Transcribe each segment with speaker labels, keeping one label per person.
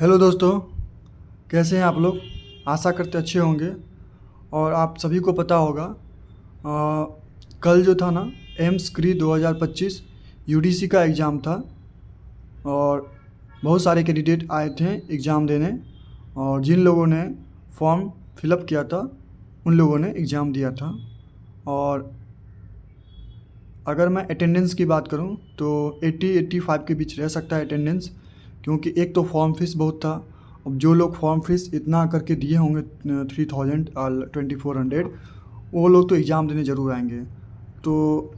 Speaker 1: Hello दोस्तों, कैसे हैं आप लोग। आशा करते अच्छे होंगे। और आप सभी को पता होगा, कल जो था ना, एम्स क्री 2025 यूडीसी का एग्ज़ाम था। और बहुत सारे कैंडिडेट आए थे एग्ज़ाम देने। और जिन लोगों ने फॉर्म फिलअप किया था उन लोगों ने एग्ज़ाम दिया था। और अगर मैं अटेंडेंस की बात करूं तो 80-85 के बीच रह सकता है अटेंडेंस, क्योंकि एक तो फॉर्म फीस बहुत था। अब जो लोग फॉर्म फीस इतना करके दिए होंगे 3000 और 2400, वो लोग तो एग्ज़ाम देने ज़रूर आएंगे। तो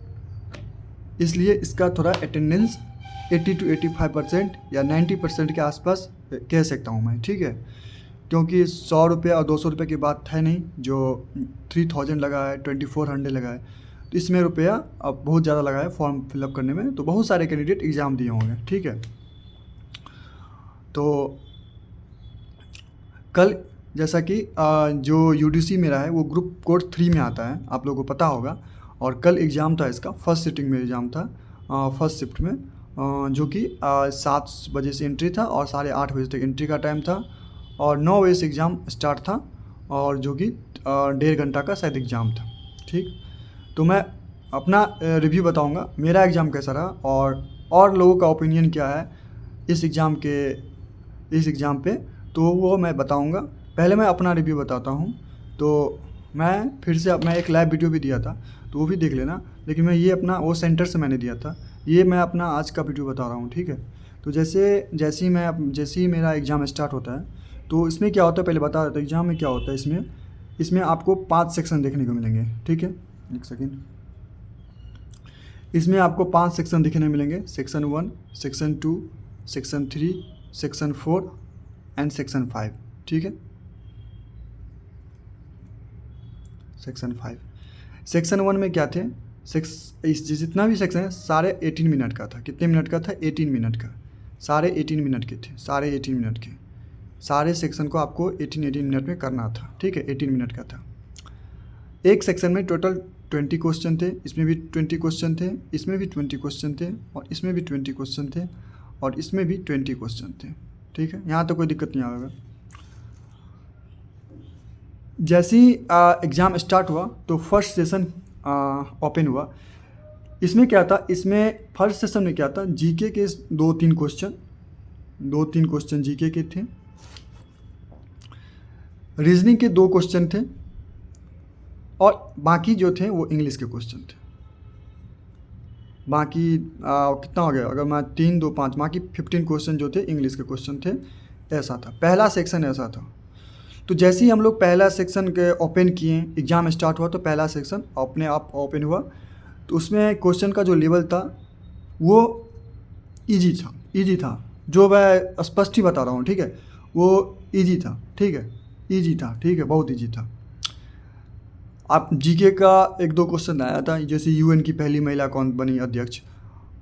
Speaker 1: इसलिए इसका थोड़ा अटेंडेंस 80 to 85% या 90% के आसपास कह सकता हूँ मैं, ठीक है। क्योंकि 100 रुपये और 200 रुपये की बात है नहीं, जो 3000 लगा है, 2400 लगा है, तो इसमें रुपया अब बहुत ज़्यादा लगा है फॉर्म फिलअप करने में। तो बहुत सारे कैंडिडेट एग्ज़ाम दिए होंगे, ठीक है। तो कल जैसा कि जो यूडीसी मेरा है वो ग्रुप कोड 3 में आता है, आप लोगों को पता होगा। और कल एग्ज़ाम था, इसका फर्स्ट सिटिंग में एग्ज़ाम था, फर्स्ट शिफ्ट में, जो कि 7 बजे से एंट्री था और 8:30 बजे तक एंट्री का टाइम था। और 9 बजे से एग्ज़ाम स्टार्ट था, और जो कि 1.5 घंटा का शायद एग्ज़ाम था, ठीक। तो मैं अपना रिव्यू बताऊंगा मेरा एग्ज़ाम कैसा रहा और लोगों का ओपिनियन क्या है इस एग्ज़ाम पे, तो वो मैं बताऊंगा। पहले मैं अपना रिव्यू बताता हूँ। तो मैं एक लाइव वीडियो भी दिया था, तो वो भी देख लेना। लेकिन मैं ये अपना वो सेंटर से मैंने दिया था, ये मैं अपना आज का वीडियो बता रहा हूँ, ठीक है। तो जैसे ही मेरा एग्ज़ाम स्टार्ट होता है, तो इसमें क्या होता है पहले बता देता हूँ। एग्ज़ाम में क्या होता है, इसमें आपको 5 सेक्शन देखने को मिलेंगे, ठीक है। एक सेकेंड। इसमें आपको 5 सेक्शन देखने मिलेंगे, section 1, section 2, section 3, section 4 and section 5, ठीक है। सेक्शन 1 में क्या थे, जितना भी सेक्शन है सारे 18 मिनट का था। कितने मिनट का था? 18 मिनट का। सारे 18 मिनट के थे, सारे 18 मिनट के। सारे सेक्शन को आपको 18 मिनट में करना था, ठीक है। 18 मिनट का था। एक सेक्शन में टोटल 20 क्वेश्चन थे, इसमें भी 20 क्वेश्चन थे, इसमें भी 20 क्वेश्चन थे, और इसमें भी 20 क्वेश्चन थे, और इसमें भी 20 क्वेश्चन थे, ठीक है। यहाँ तो कोई दिक्कत नहीं आएगा। जैसे ही एग्ज़ाम स्टार्ट हुआ तो फर्स्ट सेशन ओपन हुआ। इसमें क्या था, इसमें फर्स्ट सेशन में क्या था, जीके के 2-3 क्वेश्चन जीके के थे। रीजनिंग के 2 क्वेश्चन थे, और बाकी जो थे वो इंग्लिश के क्वेश्चन थे। बाकी कितना हो गया, अगर मैं 3, 2, 5, बाकी 15 क्वेश्चन जो थे इंग्लिश के क्वेश्चन थे। ऐसा था पहला सेक्शन, ऐसा था। तो जैसे ही हम लोग पहला सेक्शन के ओपन किए, एग्ज़ाम स्टार्ट हुआ, तो पहला सेक्शन अपने आप ओपन हुआ। तो उसमें क्वेश्चन का जो लेवल था वो इजी था, जो मैं स्पष्ट ही बता रहा हूँ, ठीक है। वो इजी था, ठीक है, बहुत इजी था। आप जीके का 1-2 क्वेश्चन आया था, जैसे यूएन की पहली महिला कौन बनी अध्यक्ष।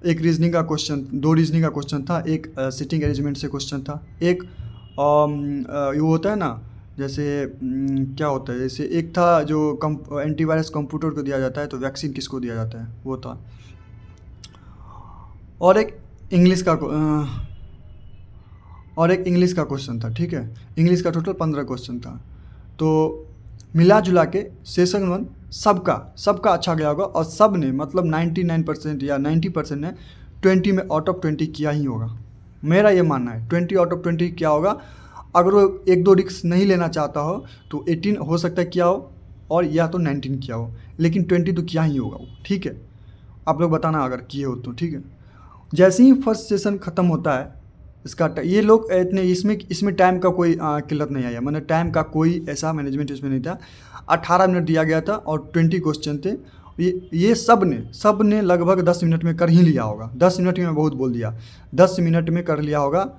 Speaker 1: एक रीजनिंग का क्वेश्चन, 2 रीजनिंग का क्वेश्चन था, एक सिटिंग अरेंजमेंट से क्वेश्चन था, एक ये होता है ना, जैसे क्या होता है, जैसे एक था जो एंटीवायरस कंप्यूटर को दिया जाता है, तो वैक्सीन किसको दिया जाता है, वो था। और एक इंग्लिश का क्वेश्चन था, ठीक है। इंग्लिश का टोटल 15 क्वेश्चन था। तो मिला जुला के सेशन 1 सबका अच्छा गया होगा, और सब ने मतलब 99% या 90% ने 20 में आउट ऑफ 20 किया ही होगा। मेरा ये मानना है 20 आउट ऑफ 20 किया होगा। अगर वो 1-2 रिस्क नहीं लेना चाहता हो तो 18 हो सकता है किया हो, और या तो 19 किया हो, लेकिन 20 तो किया ही होगा वो, ठीक है। आप लोग बताना अगर किए हो तो, ठीक है। जैसे ही फर्स्ट सेशन ख़त्म होता है, ये लोग इतने इसमें टाइम का कोई किल्लत नहीं आया, मतलब टाइम का कोई ऐसा मैनेजमेंट इसमें नहीं था। 18 मिनट दिया गया था और 20 क्वेश्चन थे। ये सब ने लगभग 10 मिनट में कर ही लिया होगा। 10 मिनट में मैं बहुत बोल दिया, 10 मिनट में कर लिया होगा।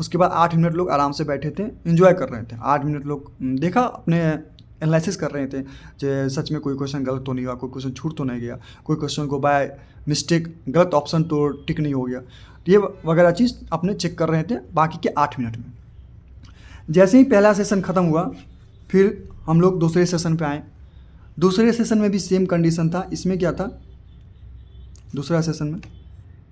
Speaker 1: उसके बाद 8 मिनट लोग आराम से बैठे थे, एंजॉय कर रहे थे। 8 मिनट लोग देखा, अपने एनालिसिस कर रहे थे, जो सच में कोई क्वेश्चन गलत तो नहीं हुआ, कोई क्वेश्चन छूट तो नहीं गया, कोई क्वेश्चन को बाय मिस्टेक गलत ऑप्शन तो टिक नहीं हो गया। ये वगैरह चीज़ अपने चेक कर रहे थे बाकी के 8 मिनट में। जैसे ही पहला सेशन ख़त्म हुआ, फिर हम लोग दूसरे सेशन पे आए। दूसरे सेशन में भी सेम कंडीशन था। इसमें क्या था, दूसरा सेशन में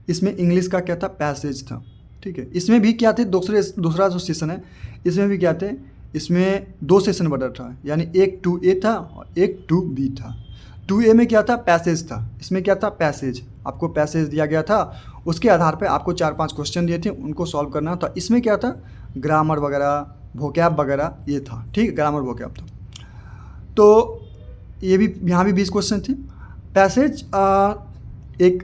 Speaker 1: इसमें इंग्लिश का क्या था, पैसेज था, ठीक है। इसमें भी क्या थे, दूसरा जो सेशन है इसमें भी क्या थे, इसमें 2 सेशन बटा था, यानी एक 2A था और एक 2B था। 2A में क्या था, पैसेज था। इसमें क्या था, पैसेज। आपको पैसेज दिया गया था, उसके आधार पे आपको 4-5 क्वेश्चन दिए थे, उनको सॉल्व करना था। इसमें क्या था, ग्रामर वगैरह, वोकैब वगैरह ये था, ठीक, ग्रामर वोकैब था। तो ये भी यहाँ भी 20 क्वेश्चन थे। पैसेज एक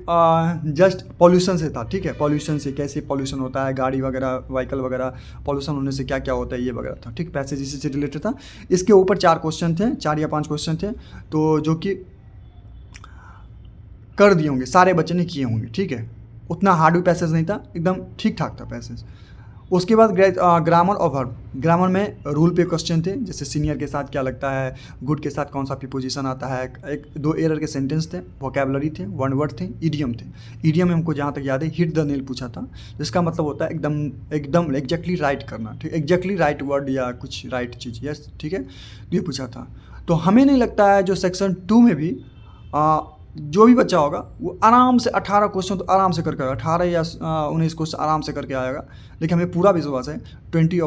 Speaker 1: जस्ट पॉल्यूशन से था, ठीक है, पॉल्यूशन से कैसे पॉल्यूशन होता है, गाड़ी वगैरह, व्हीकल वगैरह, पॉल्यूशन होने से क्या क्या होता है, ये वगैरह था, ठीक। पैसेज इसी से रिलेटेड था। इसके ऊपर 4 क्वेश्चन थे, 4 या 5 क्वेश्चन थे, तो जो कि कर दिए होंगे, सारे बच्चे ने किए होंगे, ठीक है। उतना हार्ड भी पैसेज नहीं था, एकदम ठीक ठाक था पैसेज। उसके बाद ग्रामर और वर्ब। ग्रामर में रूल पे क्वेश्चन थे, जैसे सीनियर के साथ क्या लगता है, गुड के साथ कौन सा प्रीपोजिशन आता है, 1-2 एरर के सेंटेंस थे, वोकैबुलरी थे, 1 वर्ड थे, इडियम थे। इडियम में हमको जहाँ तक याद है हिट द नेल पूछा था, जिसका मतलब होता है एकदम एग्जैक्टली राइट करना, ठीक, एग्जैक्टली राइट वर्ड या कुछ राइट चीज़, यस, ठीक है, ये पूछा था। तो हमें नहीं लगता है जो सेक्शन 2 में भी जो भी बच्चा होगा वो आराम से 18 क्वेश्चन तो आराम से करके आएगा, 18 या 19 क्वेश्चन आराम से करके आएगा। लेकिन हमें पूरा विश्वास है 20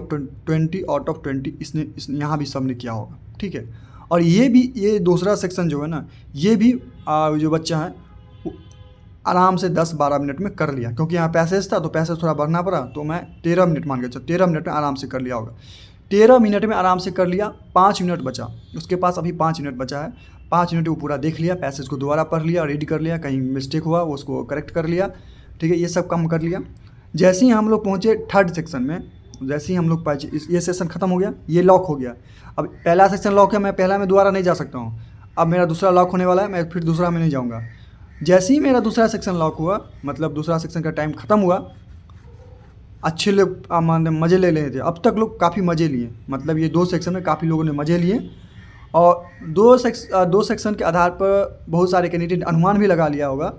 Speaker 1: आउट ऑफ 20 इसने यहाँ भी सब ने किया होगा, ठीक है। और ये दूसरा सेक्शन जो है ना, ये भी जो बच्चा है वो आराम से 10-12 मिनट में कर लिया, क्योंकि यहाँ पैसेज था तो पैसेज थोड़ा बढ़ना पड़ा, तो मैं 13 मिनट मान के चल, 13 मिनट में आराम से कर लिया होगा। 13 मिनट में आराम से कर लिया। 5 मिनट बचा उसके पास, अभी 5 मिनट बचा है। 5 मिनट वो पूरा देख लिया, पैसेज को दोबारा पढ़ लिया, रीड कर लिया, कहीं मिस्टेक हुआ वो उसको करेक्ट कर लिया, ठीक है, ये सब काम कर लिया। जैसे ही हम लोग पहुँचे 3rd सेक्शन में, जैसे ही हम लोग पहुँचे, ये सेशन ख़त्म हो गया, ये लॉक हो गया। अब पहला सेक्शन लॉक है, मैं पहला में दोबारा नहीं जा सकता हूँ। अब मेरा दूसरा लॉक होने वाला है, मैं फिर दूसरा में नहीं जाऊँगा। जैसे ही मेरा दूसरा सेक्शन लॉक हुआ, मतलब दूसरा सेक्शन का टाइम ख़त्म हुआ, अच्छे लोग मज़े ले रहे थे। अब तक लोग काफ़ी मज़े लिए, मतलब ये 2 सेक्शन में काफ़ी लोगों ने मज़े लिए। और 2 सेक्शन के आधार पर बहुत सारे कैंडिडेट अनुमान भी लगा लिया होगा,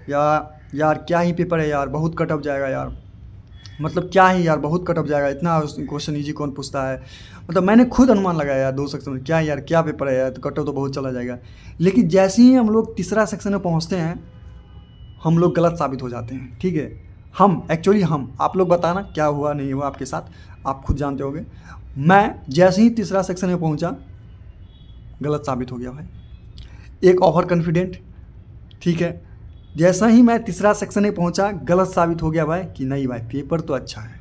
Speaker 1: यार क्या ही पेपर है यार, बहुत कट ऑफ जाएगा यार, मतलब क्या ही यार, बहुत कट ऑफ जाएगा, इतना क्वेश्चन ईजी कौन पूछता है। मतलब मैंने खुद अनुमान लगाया यार 2 सेक्शन में, क्या यार, क्या पेपर है यार, तो कट ऑफ तो बहुत चला जाएगा। लेकिन जैसे ही हम लोग तीसरा सेक्शन में पहुँचते हैं, हम लोग गलत साबित हो जाते हैं, ठीक है। हम आप लोग बताना क्या हुआ नहीं हुआ आपके साथ, आप खुद जानते होगे। मैं जैसे ही तीसरा सेक्शन में पहुंचा, गलत साबित हो गया भाई। एक ओवर कॉन्फिडेंट, ठीक है, जैसा ही मैं तीसरा सेक्शन में पहुंचा, गलत साबित हो गया भाई कि नहीं भाई, पेपर तो अच्छा है,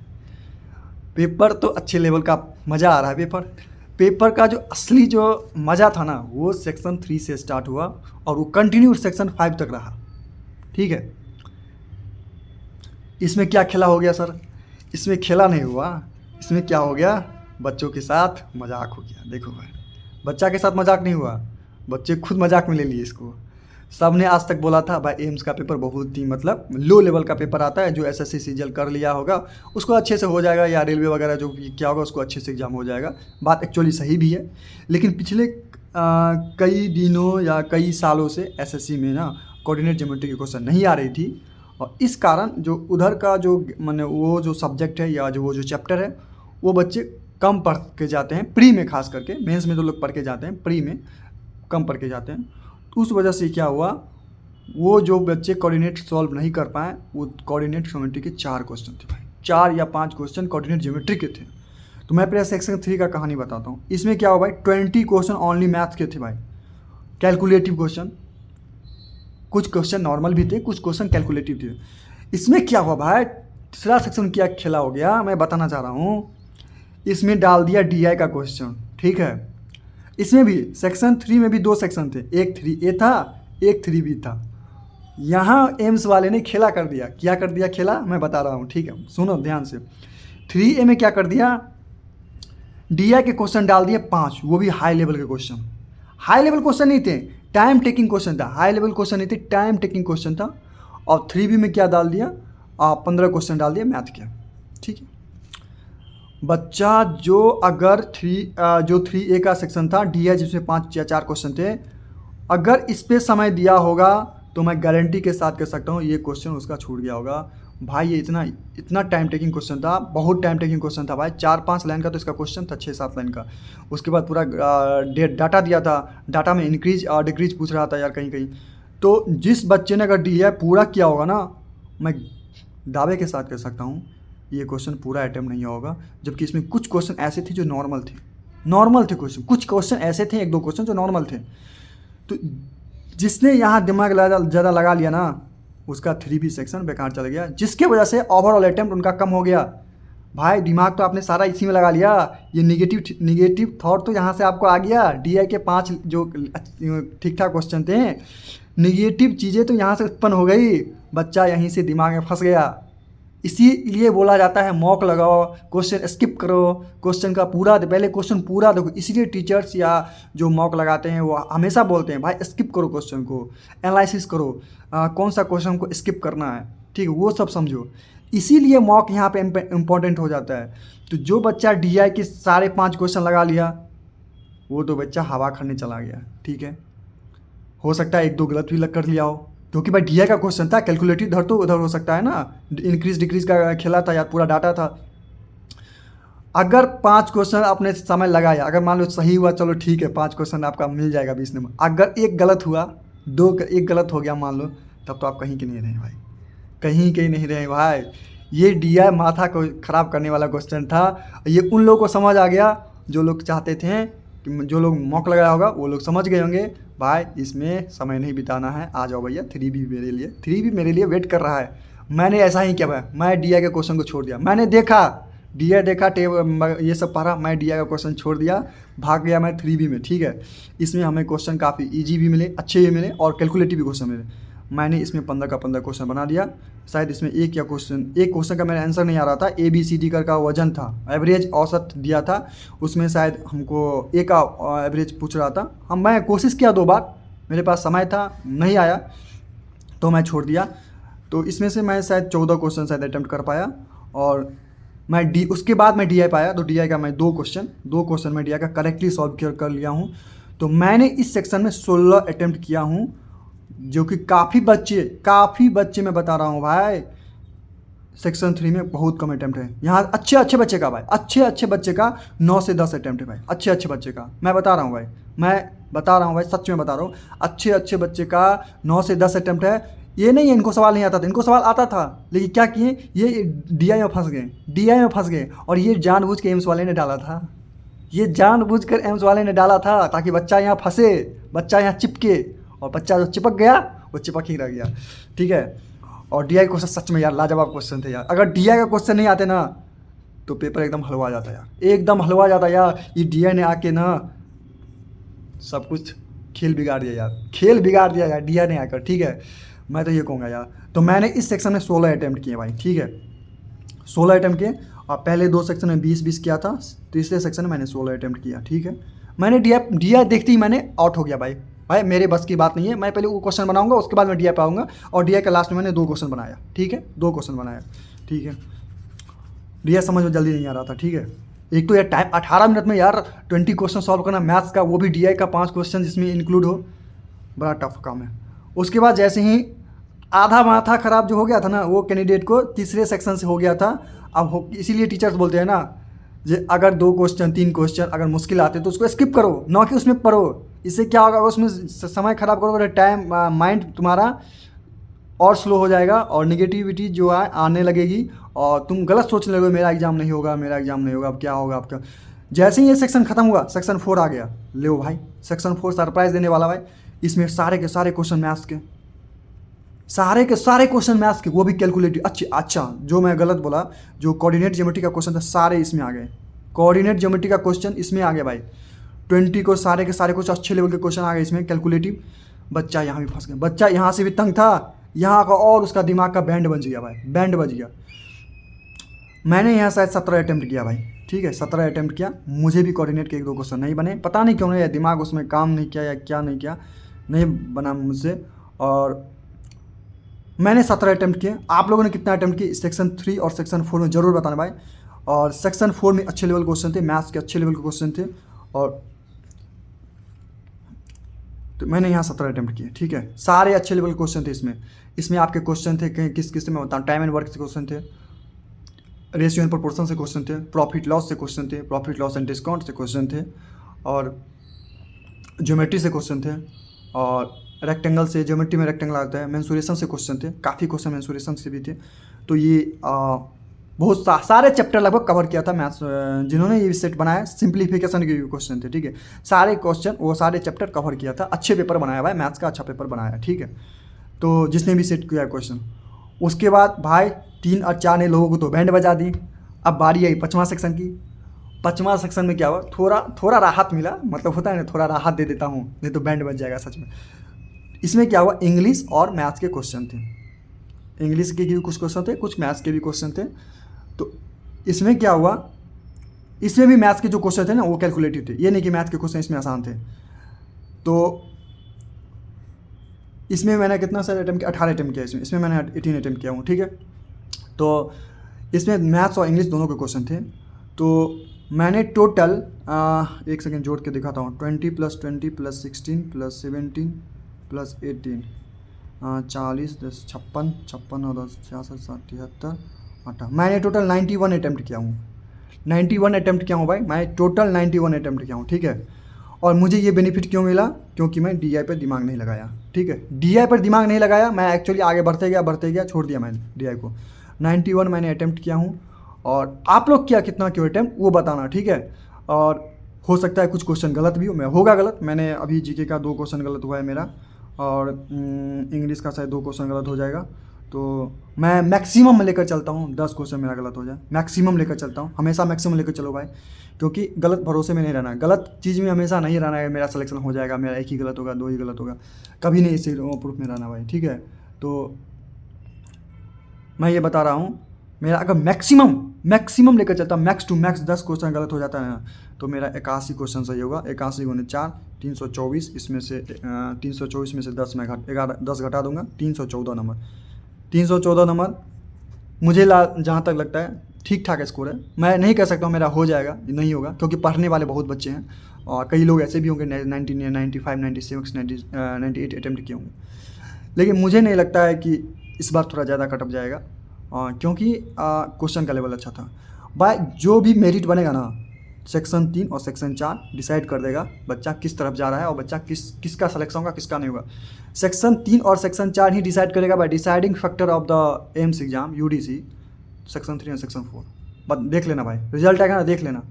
Speaker 1: पेपर तो अच्छे लेवल का, मज़ा आ रहा है। पेपर का जो असली जो मज़ा था ना, वो सेक्शन 3 से स्टार्ट हुआ और वो कंटिन्यू सेक्शन 5 तक रहा, ठीक है। इसमें क्या खेला हो गया सर, इसमें खेला नहीं हुआ, इसमें क्या हो गया, बच्चों के साथ मजाक हो गया। देखो भाई, बच्चा के साथ मजाक नहीं हुआ, बच्चे खुद मजाक में ले लिए इसको। सब ने आज तक बोला था भाई एम्स का पेपर बहुत ही मतलब लो लेवल का पेपर आता है, जो एसएससी सीजीएल कर लिया होगा उसको अच्छे से हो जाएगा, या रेलवे वगैरह जो क्या होगा उसको अच्छे से एग्जाम हो जाएगा। बात एक्चुअली सही भी है, लेकिन पिछले कई दिनों या कई सालों से एसएससी में ना कोऑर्डिनेट ज्योमेट्री की क्वेश्चन नहीं आ रही थी, और इस कारण जो उधर का जो माने वो जो सब्जेक्ट है या वो जो चैप्टर है, वो बच्चे कम पढ़ के जाते हैं प्री में, खास करके मेंस में तो लोग पढ़ के जाते हैं, प्री में कम पढ़ के जाते हैं। तो उस वजह से क्या हुआ, वो जो बच्चे कोऑर्डिनेट सॉल्व नहीं कर पाए, वो कोऑर्डिनेट ज्योमेट्री के 4 क्वेश्चन थे भाई, 4 या 5 क्वेश्चन कोऑर्डिनेट ज्योमेट्री के थे। तो मैं पहले सेक्शन 3 का कहानी बताता हूँ। इसमें क्या हुआ भाई, 20 क्वेश्चन ओनली मैथ्स के थे भाई, कैलकुलेटिव क्वेश्चन, कुछ क्वेश्चन नॉर्मल भी थे, कुछ क्वेश्चन कैलकुलेटिव थे। इसमें क्या हुआ भाई, तीसरा सेक्शन क्या खेला हो गया, मैं बताना चाह रहा हूँ। इसमें डाल दिया डीआई का क्वेश्चन, ठीक है। इसमें भी सेक्शन 3 में भी 2 सेक्शन थे, एक 3A था, एक 3B था। यहाँ एम्स वाले ने खेला कर दिया, क्या कर दिया खेला, मैं बता रहा हूँ, ठीक है, सुनो ध्यान से। 3A में क्या कर दिया, डीआई के क्वेश्चन डाल दिए 5, वो भी हाई लेवल के क्वेश्चन। हाई लेवल क्वेश्चन नहीं थे, टाइम टेकिंग क्वेश्चन था, हाई लेवल क्वेश्चन नहीं थे, टाइम टेकिंग क्वेश्चन था। और 3B में क्या डाल दिया, 15 क्वेश्चन डाल दिया मैथ के, ठीक है। बच्चा जो अगर 3A का सेक्शन था डीआई, जिसमें 5 या 4 क्वेश्चन थे, अगर इस पे समय दिया होगा तो मैं गारंटी के साथ कह सकता हूँ ये क्वेश्चन उसका छूट गया होगा भाई। ये इतना टाइम टेकिंग क्वेश्चन था, बहुत टाइम टेकिंग क्वेश्चन था भाई। 4-5 लाइन का तो इसका क्वेश्चन था, 6-7 लाइन का। उसके बाद पूरा डाटा दिया था, डाटा में इंक्रीज और डिक्रीज पूछ रहा था यार कहीं कहीं। तो जिस बच्चे ने अगर डीआई पूरा किया होगा ना, मैं दावे के साथ कह सकता हूँ ये क्वेश्चन पूरा अटैम्प्ट नहीं होगा, जबकि इसमें कुछ क्वेश्चन ऐसे थे जो नॉर्मल थे क्वेश्चन, कुछ क्वेश्चन ऐसे थे, 1-2 क्वेश्चन जो नॉर्मल थे। तो जिसने यहाँ दिमाग ज़्यादा लगा लिया ना, उसका 3B सेक्शन बेकार चला गया, जिसके वजह से ओवरऑल अटैम्प्ट उनका कम हो गया। भाई दिमाग तो आपने सारा इसी में लगा लिया, ये निगेटिव थॉट तो यहाँ से आपको आ गया। DI के 5 जो ठीक ठाक क्वेश्चन थे, निगेटिव चीज़ें तो यहाँ से उत्पन्न हो गई, बच्चा यहीं से दिमाग में फंस गया। इसीलिए बोला जाता है मॉक लगाओ, क्वेश्चन स्किप करो, क्वेश्चन का पहले क्वेश्चन पूरा देखो। इसीलिए टीचर्स या जो मॉक लगाते हैं वो हमेशा बोलते हैं भाई स्किप करो क्वेश्चन को, एनालिसिस करो, कौन सा क्वेश्चन को स्किप करना है, ठीक है, वो सब समझो। इसीलिए मॉक यहाँ पे इम्पोर्टेंट हो जाता है। तो जो बच्चा DI के सारे 5 क्वेश्चन लगा लिया, वो तो बच्चा हवा खाने चला गया, ठीक है। हो सकता है 1-2 गलत भी कर लिया हो, क्योंकि भाई DI का क्वेश्चन था, कैलकुलेटिव इधर तो उधर हो सकता है ना, इंक्रीज डिक्रीज का खेला था या पूरा डाटा था। अगर 5 क्वेश्चन आपने समय लगाया, अगर मान लो सही हुआ, चलो ठीक है, 5 क्वेश्चन आपका मिल जाएगा 20 नंबर। अगर एक गलत हुआ, एक गलत हो गया मान लो, तब तो आप कहीं के नहीं रहे भाई, कहीं के नहीं रहे भाई। ये DI माथा को ख़राब करने वाला क्वेश्चन था। ये उन लोगों को समझ आ गया जो लोग चाहते थे कि जो लोग मॉक लगाया होगा वो लोग समझ गए होंगे भाई इसमें समय नहीं बिताना है, आ जाओ भैया 3B मेरे लिए वेट कर रहा है। मैंने ऐसा ही किया भाई, मैं DI के क्वेश्चन को छोड़ दिया। मैंने देखा DI देखा ये सब पढ़ा, मैं DI का क्वेश्चन छोड़ दिया, भाग गया मैं 3B में, ठीक है। इसमें हमें क्वेश्चन काफ़ी ईजी भी मिले, अच्छे भी मिले और कैलकुलेटिव भी क्वेश्चन मिले। मैंने इसमें 15 का 15 क्वेश्चन बना दिया। शायद इसमें एक क्वेश्चन का मेरा आंसर नहीं आ रहा था, ABCD का वजन था, एवरेज औसत दिया था, उसमें शायद हमको A का एवरेज पूछ रहा था। मैं कोशिश किया 2 बार, मेरे पास समय था, नहीं आया तो मैं छोड़ दिया। तो इसमें से मैं शायद 14 क्वेश्चन शायद अटैम्प्ट कर पाया, और उसके बाद मैं DI पाया। तो DI का मैं 2 क्वेश्चन मैं DI का करेक्टली सॉल्व कर लिया हूँ। तो मैंने इस सेक्शन में 16 अटैम्प्ट किया हूँ, जो कि काफ़ी बच्चे मैं बता रहा हूँ भाई, सेक्शन 3 में बहुत कम अटैम्प्ट है। यहाँ अच्छे बच्चे का भाई, अच्छे बच्चे का 9 से 10 अटैम्प्ट है भाई, अच्छे बच्चे का मैं बता रहा हूँ भाई, सच में बता रहा हूँ। अच्छे बच्चे का 9 से 10 अटैम्प्ट है। ये नहीं है इनको सवाल नहीं आता था, इनको सवाल आता था, लेकिन क्या किए, ये DI में फंस गए। और ये जानबूझ के एम्स वाले ने डाला था, एम्स वाले ने डाला था ताकि बच्चा यहाँ फंसे, बच्चा यहाँ चिपके, और बच्चा जो चिपक गया वो चिपक ही रह गया, ठीक है। और DI क्वेश्चन सच में यार लाजवाब क्वेश्चन थे यार। अगर DI का क्वेश्चन नहीं आते ना तो पेपर एकदम हलवा जाता यार, ये DI ने आके ना सब कुछ खेल बिगाड़ दिया यार, DI ने आकर, ठीक है। मैं तो ये कहूँगा यार। तो मैंने इस सेक्शन में 16 अटैम्प्ट किए भाई, ठीक है, 16 अटैम्प्ट किए। और पहले 2 सेक्शन में 20 किया था, तीसरे सेक्शन में मैंने 16 अटैम्प्ट किया, ठीक है। मैंने DI देखते ही मैंने आउट हो गया भाई मेरे बस की बात नहीं है। मैं पहले वो क्वेश्चन बनाऊंगा, उसके बाद मैं DI पाऊंगा, और DI का लास्ट में मैंने 2 क्वेश्चन बनाया, ठीक है, 2 क्वेश्चन बनाया, ठीक है। DI समझ में जल्दी नहीं आ रहा था, ठीक है। एक तो यार टाइम 18 मिनट में यार 20 क्वेश्चन सॉल्व करना मैथ्स का, वो भी DI का 5 क्वेश्चन जिसमें इंक्लूड हो, बड़ा टफ काम है। उसके बाद जैसे ही आधा माथा ख़राब जो हो गया था ना, वो कैंडिडेट को तीसरे सेक्शन से हो गया था। अब इसीलिए टीचर्स बोलते हैं ना, जे अगर 2 क्वेश्चन 3 क्वेश्चन अगर मुश्किल आते तो उसको स्किप करो, ना कि उसमें पढ़ो। इससे क्या होगा, उसमें समय ख़राब करोगे, टाइम माइंड तुम्हारा और स्लो हो जाएगा, और निगेटिविटी जो है आने लगेगी, और तुम गलत सोचने लगोगे मेरा एग्ज़ाम नहीं होगा, अब क्या होगा आपका। जैसे ही ये सेक्शन ख़त्म हुआ, सेक्शन 4 आ गया। लो भाई, सेक्शन 4 सरप्राइज़ देने वाला भाई। इसमें सारे के सारे क्वेश्चन मैथ्स के, सारे क्वेश्चन मैथ्स के, वो भी कैलकुलेटिव। अच्छा जो मैं गलत बोला, जो कोऑर्डिनेट ज्योमेट्री का क्वेश्चन था सारे इसमें आ गए, कोऑर्डिनेट ज्योमेट्री का क्वेश्चन इसमें आ गया भाई। 20 को सारे के सारे कुछ अच्छे लेवल के क्वेश्चन आ गए इसमें कैलकुलेटिव। बच्चा यहाँ भी फंस गया, बच्चा यहाँ से भी तंग था, यहाँ का और उसका दिमाग का बैंड बज गया भाई, बैंड बज गया। मैंने यहाँ शायद 17 अटैम्प्ट किया भाई, ठीक है, 17 अटैम्प्ट किया। मुझे भी कोऑर्डिनेट के 1-2 क्वेश्चन नहीं बने, पता नहीं क्यों, नहीं दिमाग उसमें काम नहीं किया या क्या नहीं किया, नहीं बना मुझसे। और मैंने 17 अटैम्प्ट किए। आप लोगों ने कितना अटैम्प्ट किए सेक्शन 3 और सेक्शन 4 में ज़रूर बताना भाई। और सेक्शन 4 में अच्छे लेवल क्वेश्चन थे, मैथ्स के अच्छे लेवल के क्वेश्चन थे, और तो मैंने यहाँ 17 अटैम्प्ट किए, ठीक है। सारे अच्छे लेवल के क्वेश्चन थे इसमें आपके क्वेश्चन थे कहीं किस में बताऊँ, टाइम एंड वर्क से क्वेश्चन थे, रेशियो एंड प्रोपोर्शन से क्वेश्चन थे, प्रॉफिट लॉस से क्वेश्चन थे, प्रॉफिट लॉस एंड डिस्काउंट से क्वेश्चन थे, और ज्योमेट्री से क्वेश्चन थे, और रेक्टेंगल से, ज्योमेट्री में रेक्टेंगल आता है, मेंसुरेशन से क्वेश्चन थे, काफ़ी क्वेश्चन मेंसुरेशन से भी थे। तो ये बहुत सारे चैप्टर लगभग कवर किया था मैथ्स। जिन्होंने ये सेट बनाया, सिंप्लीफिकेशन के क्वेश्चन थे, ठीक है, सारे क्वेश्चन वो सारे चैप्टर कवर किया था। अच्छे पेपर बनाया भाई, मैथ्स का अच्छा पेपर बनाया, ठीक है। तो जिसने भी सेट किया क्वेश्चन, उसके बाद भाई 3 और 4 ने लोगों को तो बैंड बजा दी। अब बारी आई 5वां सेक्शन की। 5वां सेक्शन में क्या हुआ, थोड़ा राहत मिला, मतलब होता है ना, थोड़ा राहत दे देता हूँ, नहीं तो बैंड बज जाएगा सच में। इसमें क्या हुआ, इंग्लिश और मैथ्स के क्वेश्चन थे। इंग्लिश के भी कुछ क्वेश्चन थे, कुछ मैथ्स के भी क्वेश्चन थे। तो इसमें क्या हुआ, इसमें भी मैथ्स के जो क्वेश्चन थे ना वो कैलकुलेटिव थे, ये नहीं कि मैथ्स के क्वेश्चन इसमें आसान थे। तो इसमें मैंने कितना सारे अटैम्प्ट किया, 18 अटैम्प्ट किया इसमें मैंने 18 अटैम्प्ट किया हूँ, ठीक है। तो इसमें मैथ्स और इंग्लिश दोनों के क्वेश्चन थे। तो मैंने टोटल एक सेकेंड जोड़ के दिखाता हूँ, 20 + 20 + 16 + 17 + 18 40 10 56 56 और 10 66 77 8, मैंने टोटल 91 अटैम्प्ट किया हूँ। 91 अटैम्प्ट किया हूँ भाई, मैं टोटल 91 अटैम्प्ट किया हूँ, ठीक है। और मुझे ये बेनिफिट क्यों मिला, क्योंकि मैं DI पर दिमाग नहीं लगाया, ठीक है। DI पर दिमाग नहीं लगाया, मैं एक्चुअली आगे बढ़ते गया, छोड़ दिया मैंने DI को। 91 मैंने अटैम्प्ट किया हूँ। और आप लोग क्या कितना क्यों अटैम्प्ट वो बताना, ठीक है। और हो सकता है कुछ क्वेश्चन गलत भी हो, मैं होगा गलत, मैंने अभी GK का 2 क्वेश्चन गलत हुआ है मेरा, और इंग्लिश का शायद 2 क्वेश्चन गलत हो जाएगा। तो मैं मैक्सिमम लेकर चलता हूँ, 10 क्वेश्चन मेरा गलत हो जाए, मैक्सिमम लेकर चलता हूँ, हमेशा मैक्सिमम लेकर चलो भाई, क्योंकि गलत भरोसे में नहीं रहना है, गलत चीज़ में हमेशा नहीं रहना है। मेरा सिलेक्शन हो जाएगा, मेरा 1 ही गलत होगा, 2 ही गलत होगा, कभी नहीं इसी प्रूफ में रहना भाई, ठीक है। तो मैं ये बता रहा हूँ, मेरा अगर मैक्सिमम लेकर चलता, मैक्स टू मैक्स 10 क्वेश्चन गलत हो जाता है ना, तो मेरा 81 क्वेश्चन सही होगा। 81 × 4 324, इसमें से 324 में से 10 मैं 10 घटा दूंगा, 314 नंबर। 314 नंबर मुझे जहाँ तक लगता है ठीक ठाक स्कोर है। मैं नहीं कह सकता हूँ मेरा हो जाएगा, नहीं होगा, क्योंकि पढ़ने वाले बहुत बच्चे हैं, और कई लोग ऐसे भी होंगे 90 95 96 98 अटैम्प्ट किए होंगे। लेकिन मुझे नहीं लगता है कि इस बार थोड़ा ज़्यादा कट ऑफ जाएगा, क्योंकि क्वेश्चन का लेवल अच्छा था भाई। जो भी मेरिट बनेगा ना, सेक्शन 3 और सेक्शन 4 डिसाइड कर देगा बच्चा किस तरफ जा रहा है, और बच्चा किसका सिलेक्शन होगा, किसका नहीं होगा। सेक्शन 3 और सेक्शन 4 ही डिसाइड करेगा by deciding factor of the AIIMS exam UDC, section 3 और सेक्शन 4। बस देख लेना भाई, रिजल्ट आएगा ना, देख लेना,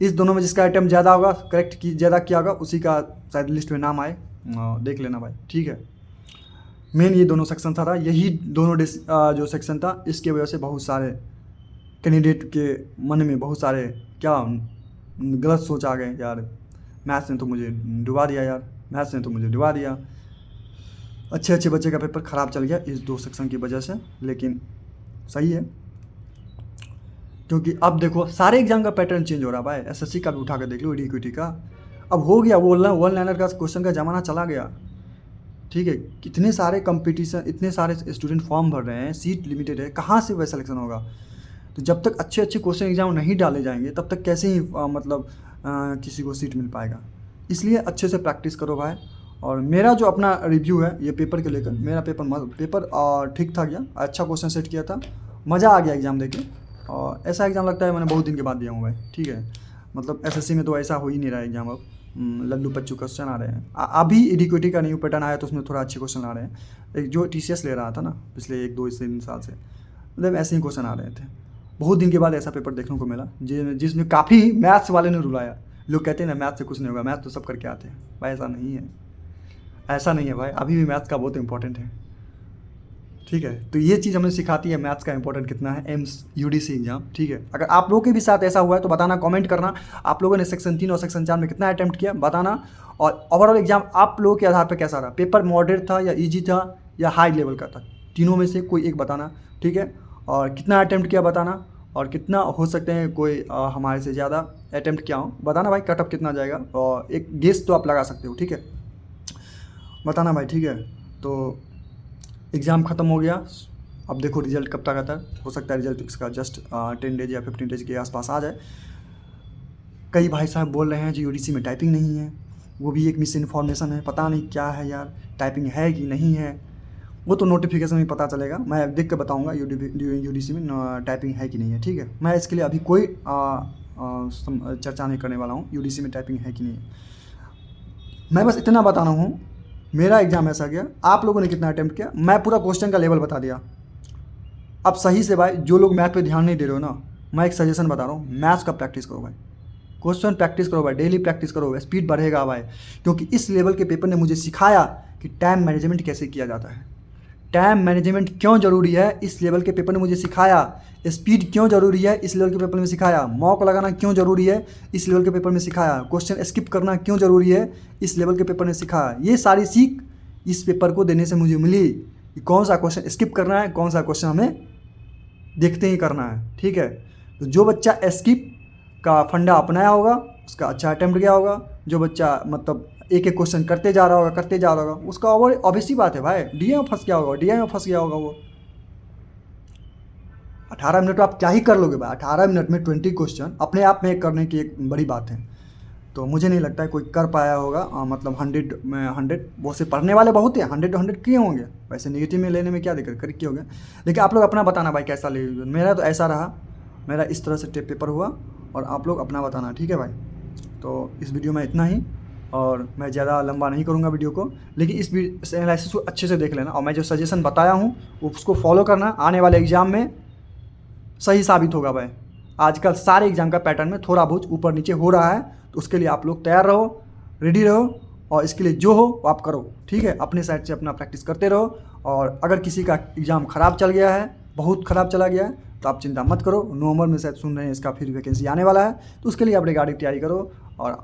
Speaker 1: इस दोनों में जिसका आइटम ज़्यादा होगा, करेक्ट की ज़्यादा किया होगा, उसी का शायद लिस्ट में नाम आए, देख लेना भाई, ठीक है। मेन ये दोनों सेक्शन था, यही दोनों जो सेक्शन था, इसके वजह से बहुत सारे कैंडिडेट के मन में बहुत सारे क्या गलत सोच आ गए, यार मैथ्स ने तो मुझे डुबा दिया, यार मैथ्स ने तो मुझे डुबा दिया। अच्छे बच्चे का पेपर ख़राब चल गया इस 2 सेक्शन की वजह से, लेकिन सही है, क्योंकि अब देखो सारे एग्जाम का पैटर्न चेंज हो रहा है भाई। SSC का भी उठा कर देख लो, EDQT का, अब हो गया वो वन लाइनर का क्वेश्चन का ज़माना चला गया, ठीक है। कितने सारे कंपटीशन, इतने सारे स्टूडेंट फॉर्म भर रहे हैं, सीट लिमिटेड है, कहाँ से वह सिलेक्शन होगा। तो जब तक अच्छे क्वेश्चन एग्जाम नहीं डाले जाएंगे, तब तक कैसे ही किसी को सीट मिल पाएगा। इसलिए अच्छे से प्रैक्टिस करो भाई। और मेरा जो अपना रिव्यू है ये पेपर के लेकर, मेरा पेपर ठीक था गया, अच्छा क्वेश्चन सेट किया था, मज़ा आ गया एग्ज़ाम देके। और ऐसा एग्ज़ाम लगता है मैंने बहुत दिन के बाद दिया हूँ भाई, ठीक है। मतलब SSC में तो ऐसा हो ही नहीं रहा है एग्ज़ाम, अब लल्लू पच्चू क्वेश्चन आ रहे हैं। अभी EDQT का न्यू पैटर्न आया तो उसमें थोड़ा अच्छे क्वेश्चन आ रहे हैं। एक जो TCS ले रहा था ना पिछले 1-2 साल से, मतलब ऐसे ही क्वेश्चन आ रहे थे। बहुत दिन के बाद ऐसा पेपर देखने को मिला जिसमें काफ़ी मैथ्स वाले ने रुलाया। लोग कहते हैं ना मैथ्स से कुछ नहीं होगा, मैथ्स तो सब करके आते हैं भाई, ऐसा नहीं है, ऐसा नहीं है भाई, अभी भी मैथ्स का बहुत इंपॉर्टेंट है, ठीक है। तो ये चीज़ हमें सिखाती है मैथ्स का इंपॉर्टेंट कितना है, एम्स UDC एग्जाम, ठीक है। अगर आप लोगों के भी साथ ऐसा हुआ है तो बताना, कमेंट करना, आप लोगों ने सेक्शन 3 और सेक्शन 4 में कितना अटैम्प्ट किया बताना। और ओवरऑल एग्जाम आप लोगों के आधार पर कैसा रहा, पेपर मॉडरेट था या ईजी था या हाई लेवल का था, तीनों में से कोई एक बताना, ठीक है। और कितना अटैम्प्ट किया बताना, और कितना हो सकते हैं कोई हमारे से ज़्यादा अटैम्प्ट किया हो बताना भाई, कट ऑफ कितना जाएगा, और एक गेस तो आप लगा सकते हो, ठीक है, बताना भाई, ठीक है। तो एग्ज़ाम ख़त्म हो गया, अब देखो रिजल्ट कब तक आता है, हो सकता है रिजल्ट इसका जस्ट 10 डेज या 15 डेज के आसपास आ जाए। कई भाई साहब बोल रहे हैं जी UDC में टाइपिंग नहीं है, वो भी एक मिस इन्फॉर्मेशन है, पता नहीं क्या है यार, टाइपिंग है कि नहीं है, वो तो नोटिफिकेशन में पता चलेगा, मैं देख कर बताऊँगा UDC में टाइपिंग है कि नहीं है, ठीक है। मैं इसके लिए अभी कोई चर्चा नहीं करने वाला हूँ UDC में टाइपिंग है कि नहीं है। मैं बस इतना बता रहा हूँ, मेरा एग्ज़ाम ऐसा गया, आप लोगों ने कितना अटैम्प्ट किया, मैं पूरा क्वेश्चन का लेवल बता दिया, अब सही से भाई जो लोग मैथ पे ध्यान नहीं दे रहे हो ना, मैं एक सजेशन बता रहा हूँ, मैथ्स का प्रैक्टिस करो भाई, क्वेश्चन प्रैक्टिस करो भाई, डेली प्रैक्टिस करो, स्पीड बढ़ेगा भाई। क्योंकि इस लेवल के पेपर ने मुझे सिखाया कि टाइम मैनेजमेंट कैसे किया जाता है, टाइम मैनेजमेंट क्यों ज़रूरी है, इस लेवल के पेपर ने मुझे सिखाया। स्पीड क्यों ज़रूरी है, इस लेवल के पेपर में सिखाया। मॉक लगाना क्यों ज़रूरी है, इस लेवल के पेपर में सिखाया। क्वेश्चन स्किप करना क्यों ज़रूरी है, इस लेवल के पेपर ने सिखाया। ये सारी सीख इस पेपर को देने से मुझे मिली कि कौन सा क्वेश्चन स्किप करना है, कौन सा क्वेश्चन हमें देखते ही करना है, ठीक है। तो जो बच्चा स्किप का फंडा अपनाया होगा उसका अच्छा अटेम्प्ट गया होगा। जो बच्चा मतलब एक एक क्वेश्चन करते जा रहा होगा उसका और ऑब्वियसली बात है भाई डीए में फंस गया होगा वो। 18 मिनट में आप क्या ही कर लोगे भाई, 18 मिनट में 20 क्वेश्चन अपने आप में करने की एक बड़ी बात है। तो मुझे नहीं लगता है कोई कर पाया होगा। मतलब 100 में 100 बहुत से पढ़ने वाले बहुत हैं, 100 किए होंगे, वैसे नेगेटिव में लेने में क्या दिक्कत, कर किए होंगे। लेकिन आप लोग अपना बताना भाई कैसा लगे। मेरा तो ऐसा रहा, मेरा इस तरह से टेप पेपर हुआ, और आप लोग अपना बताना, ठीक है भाई। तो इस वीडियो में इतना ही, और मैं ज़्यादा लंबा नहीं करूँगा वीडियो को, लेकिन इस एनालिसिस को अच्छे से देख लेना, और मैं जो सजेशन बताया हूँ उसको फॉलो करना। आने वाले एग्ज़ाम में सही साबित होगा भाई। आजकल सारे एग्ज़ाम का पैटर्न में थोड़ा बहुत ऊपर नीचे हो रहा है, तो उसके लिए आप लोग तैयार रहो, रेडी रहो, और इसके लिए जो हो वो आप करो, ठीक है। अपने साइड से अपना प्रैक्टिस करते रहो। और अगर किसी का एग्ज़ाम ख़राब चल गया है, बहुत ख़राब चला गया है, तो आप चिंता मत करो। नवंबर में शायद सुन रहे हैं इसका फिर वैकेंसी आने वाला है, तो उसके लिए आप रिगार्डिंग तैयारी करो। और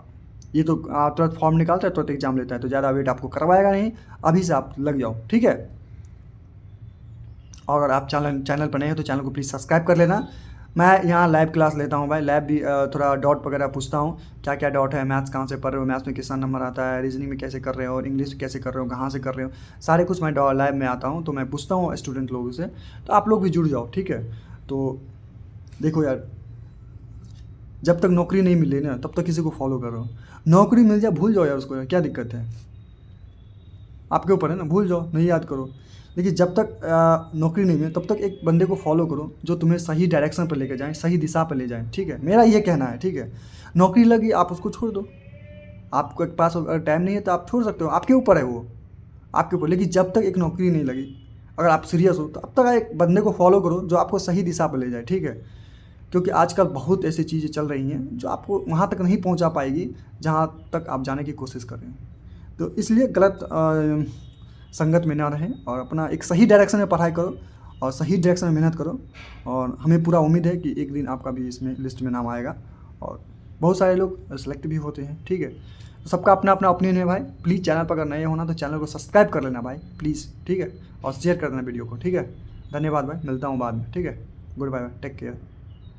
Speaker 1: ये तो तुरंत फॉर्म निकालता है, तुरंत एग्ज़ाम लेता है, तो ज़्यादा वेट आपको करवाएगा नहीं। अभी से आप लग जाओ, ठीक है। और अगर आप चैनल पर नए हो तो चैनल को प्लीज़ सब्सक्राइब कर लेना। मैं यहाँ लाइव क्लास लेता हूँ भाई, लाइव भी थोड़ा डाउट वगैरह पूछता हूँ, क्या क्या डाउट है, मैथ्स कहाँ से पढ़ रहे हो, मैथ्स में कितना नंबर आता है, रीजनिंग में कैसे कर रहे हो, और इंग्लिश में कैसे कर रहे हो, कहाँ से कर रहे हो, सारे कुछ मैं लाइव में आता हूँ, तो मैं पूछता हूँ स्टूडेंट लोगों से। तो आप लोग भी जुड़ जाओ, ठीक है। तो देखो यार, जब तक नौकरी नहीं मिले ना तब तक किसी को फॉलो करो। नौकरी मिल जाए भूल जाओ यार उसको, यार क्या दिक्कत है, आपके ऊपर है ना, भूल जाओ, नहीं याद करो। लेकिन जब तक नौकरी नहीं मिले तब तक एक बंदे को फॉलो करो जो तुम्हें सही डायरेक्शन पर लेकर जाए, सही दिशा पर ले जाए, ठीक है। मेरा ये कहना है, ठीक है। नौकरी लगी आप उसको छोड़ दो, आपके पास अगर टाइम नहीं है तो आप छोड़ सकते हो, आपके ऊपर है वो, आपके ऊपर। लेकिन जब तक एक नौकरी नहीं लगी, अगर आप सीरियस हो तो अब तक एक बंदे को फॉलो करो जो आपको सही दिशा पर ले जाए, ठीक है। क्योंकि आजकल बहुत ऐसी चीज़ें चल रही हैं जो आपको वहाँ तक नहीं पहुँचा पाएगी जहाँ तक आप जाने की कोशिश कर रहे हैं। तो इसलिए गलत संगत में ना रहें, और अपना एक सही डायरेक्शन में पढ़ाई करो, और सही डायरेक्शन में मेहनत करो। और हमें पूरा उम्मीद है कि एक दिन आपका भी इसमें लिस्ट में नाम आएगा, और बहुत सारे लोग सेलेक्ट भी होते हैं, ठीक है। तो सबका अपना अपना ओपिनियन है भाई। प्लीज़ चैनल पर अगर नए होना तो चैनल को सब्सक्राइब कर लेना भाई प्लीज़, ठीक है। और शेयर कर देना वीडियो को, ठीक है। धन्यवाद भाई, मिलता हूँ बाद में, ठीक है। Goodbye, take care.